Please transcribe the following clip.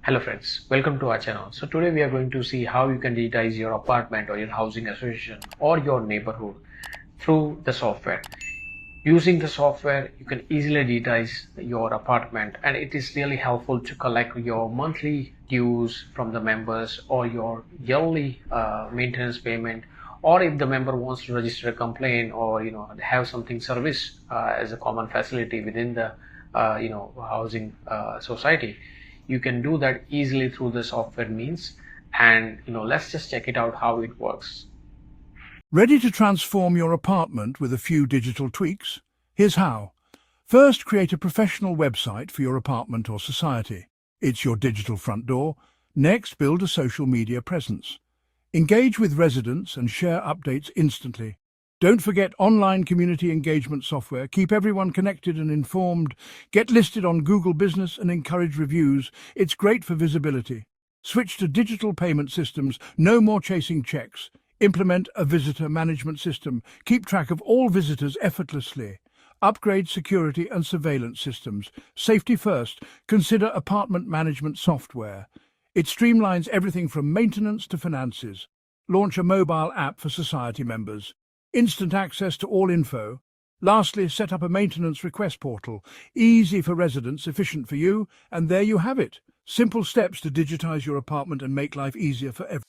Hello friends, welcome to our channel. So today we are going to see how you can digitize your apartment or your housing association or your neighborhood through the software. Using the software, you can easily digitize your apartment, and it is really helpful to collect your monthly dues from the members or your yearly maintenance payment, or if the member wants to register a complaint or have something service as a common facility within the housing society. You can do that easily through the software means, and let's just check it out how it works. Ready to transform your apartment with a few digital tweaks? Here's how. First, create a professional website for your apartment or society. It's your digital front door. Next, build a social media presence. Engage with residents and share updates instantly. Don't forget online community engagement software. Keep everyone connected and informed. Get listed on Google Business and encourage reviews. It's great for visibility. Switch to digital payment systems. No more chasing checks. Implement a visitor management system. Keep track of all visitors effortlessly. Upgrade security and surveillance systems. Safety first. Consider apartment management software. It streamlines everything from maintenance to finances. Launch a mobile app for society members. Instant access to all info. Lastly, set up a maintenance request portal. Easy for residents, efficient for you, and there you have it. Simple steps to digitize your apartment and make life easier for everyone.